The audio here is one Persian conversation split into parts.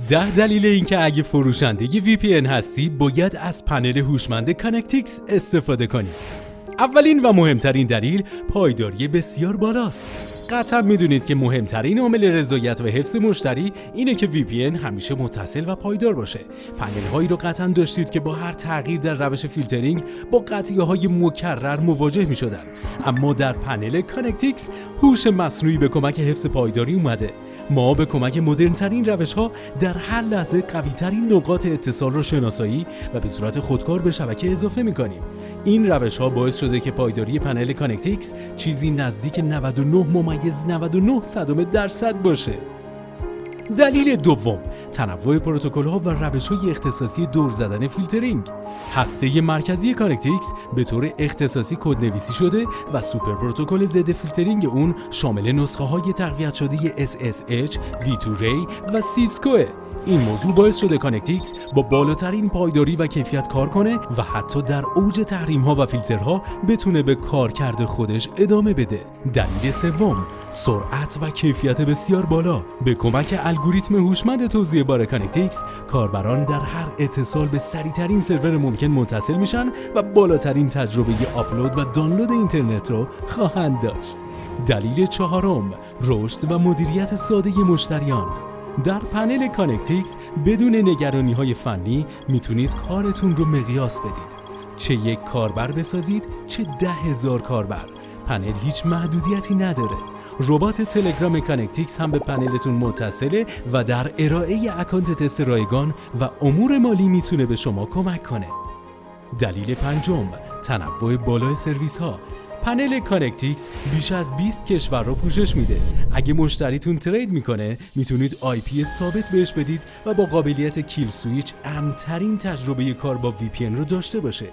10 دلیل اینکه اگه فروشنده VPN هستی باید از پنل هوشمند کانکتیکس استفاده کنی. اولین و مهمترین دلیل پایداری بسیار بالاست. قطعا میدونید که مهمترین عامل رضایت و حفظ مشتری اینه که VPN همیشه متصل و پایدار باشه. پنل هایی رو قطعا داشتید که با هر تغییر در روش فیلترینگ با قطعیه های مکرر مواجه می شدن. اما در پنل کانکتیکس هوش مصنوعی به کمک حفظ پایداری اومده. ما به کمک مدرن‌ترین روش‌ها در هر لحظه قوی‌ترین نقاط اتصال رو شناسایی و به صورت خودکار به شبکه اضافه می‌کنیم. این روش‌ها باعث شده که پایداری پنل کانکتیکس چیزی نزدیک 99.99% باشه. دلیل دوم، تنوع پروتکل‌ها و روش‌های اختصاصی دور زدن فیلترینگ. هسته مرکزی کانکتیکس به طور اختصاصی کدنویسی شده و سوپر پروتکل ضد فیلترینگ اون شامل نسخه‌های تقویت شده SSH، V2Ray و سیسکوه. این موضوع باعث شده کانکتیکس با بالاترین پایداری و کیفیت کار کنه و حتی در اوج تحریم‌ها و فیلترها بتونه به کارکرد خودش ادامه بده. دلیل سوم، سرعت و کیفیت بسیار بالا. به کمک الگوریتم هوشمند توزیع بار کانکتیکس، کاربران در هر اتصال به سریعترین سرور ممکن متصل میشن و بالاترین تجربه آپلود و دانلود اینترنت رو خواهند داشت. دلیل چهارم، رشد و مدیریت ساده مشتریان. در پنل کانکتیکس بدون نگرانی‌های فنی میتونید کارتون رو مقیاس بدید. چه یک کاربر بسازید چه 10,000 کاربر. پنل هیچ محدودیتی نداره. ربات تلگرام کانکتیکس هم به پنلتون متصله و در ارائه اکانت تست رایگان و امور مالی میتونه به شما کمک کنه. دلیل پنجم، تنوع بالای سرویس ها. پنل کانکتیکس بیش از 20 کشور رو پوشش میده. اگه مشتریتون ترید میکنه میتونید IP ثابت بهش بدید و با قابلیت کیل سویچ امن‌ترین تجربه کار با VPN رو داشته باشه.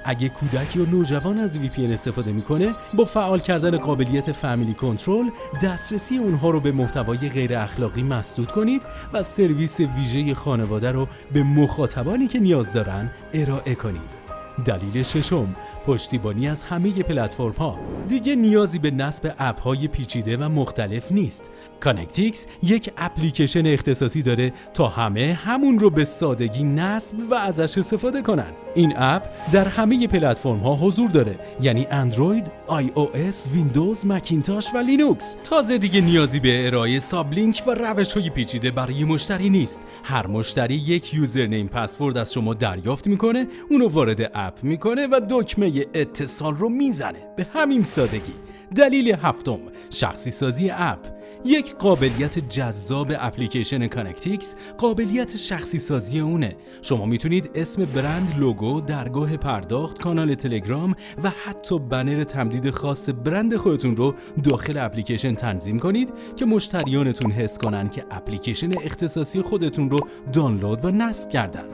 اگه کودک یا نوجوان از VPN استفاده میکنه با فعال کردن قابلیت فامیلی کنترل دسترسی اونها رو به محتوای غیر اخلاقی مسدود کنید و سرویس ویژه خانواده رو به مخاطبانی که نیاز دارن ارائه کنید. دلیل ششم، پشتیبانی از همه پلتفرم‌ها. دیگه نیازی به نصب اپ‌های پیچیده و مختلف نیست. کانکتیکس یک اپلیکیشن اختصاصی داره تا همه همون رو به سادگی نصب و ازش استفاده کنن. این اپ در همه پلتفرم‌ها حضور داره، یعنی اندروید، iOS، ویندوز، مکینتاش و لینوکس. تازه دیگه نیازی به ارائه سابلینک و روش‌های پیچیده برای مشتری نیست. هر مشتری یک یوزرنیم پسورد از شما دریافت میکنه، اونو وارد اپ میکنه و دکمه اتصال رو میزنه. به همین سادگی. دلیل هفتم، شخصی سازی اپ. یک قابلیت جذاب اپلیکیشن کانکتیکس قابلیت شخصی سازی اونه. شما میتونید اسم برند، لوگو، درگاه پرداخت، کانال تلگرام و حتی بنر تمدید خاص برند خودتون رو داخل اپلیکیشن تنظیم کنید که مشتریانتون حس کنن که اپلیکیشن اختصاصی خودتون رو دانلود و نصب کردن.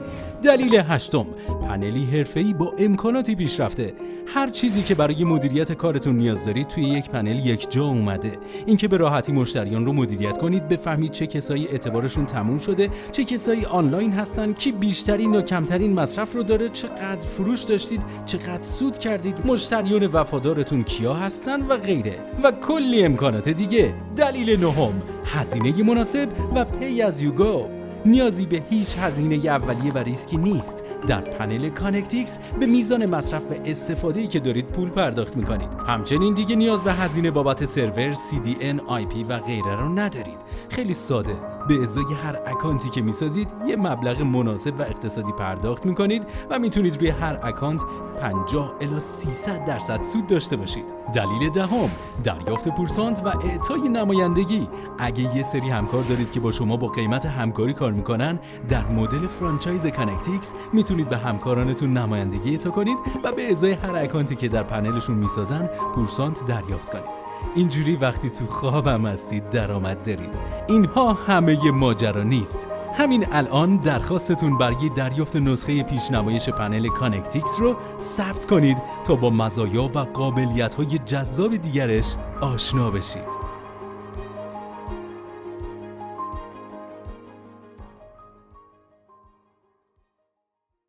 دلیل هشتم، پنلی حرفه‌ای با امکاناتی پیشرفته. هر چیزی که برای مدیریت کارتون نیاز دارید توی یک پنل یک جا اومده. اینکه به راحتی مشتریان رو مدیریت کنید، بفهمید چه کسایی اعتبارشون تموم شده، چه کسایی آنلاین هستن، کی بیشترین یا کمترین مصرف رو داره، چقدر فروش داشتید، چقدر سود کردید، مشتریان وفادارتون کیا هستن و غیره و کلی امکانات دیگه. دلیل نهم، هزینه مناسب و pay as you go. نیازی به هیچ هزینه اولیه و ریسکی نیست. در پنل کانکتیکس به میزان مصرف و استفاده‌ای که دارید پول پرداخت می‌کنید. همچنین دیگه نیاز به هزینه بابت سرور، CDN، IP و غیره رو ندارید. خیلی ساده. به ازای هر اکانتی که میسازید یه مبلغ مناسب و اقتصادی پرداخت میکنید و میتونید روی هر اکانت 50 الی 300% سود داشته باشید. دلیل دهم، دریافت پورسانت و اعطای نمایندگی. اگه یه سری همکار دارید که با شما با قیمت همکاری کار میکنن، در مدل فرانچایز کانکتیکس میتونید به همکارانتون نمایندگی اعطا کنید و به ازای هر اکانتی که در پنلشون میسازن پورسانت دریافت کنید. اینجوری وقتی تو خوابم هستید درآمد دارید. اینها همه ماجرا نیست. همین الان درخواستتون برای دریافت نسخه پیشنمایش پنل کانکتیکس رو ثبت کنید تا با مزایا و قابلیت‌های جذاب دیگرش آشنا بشید.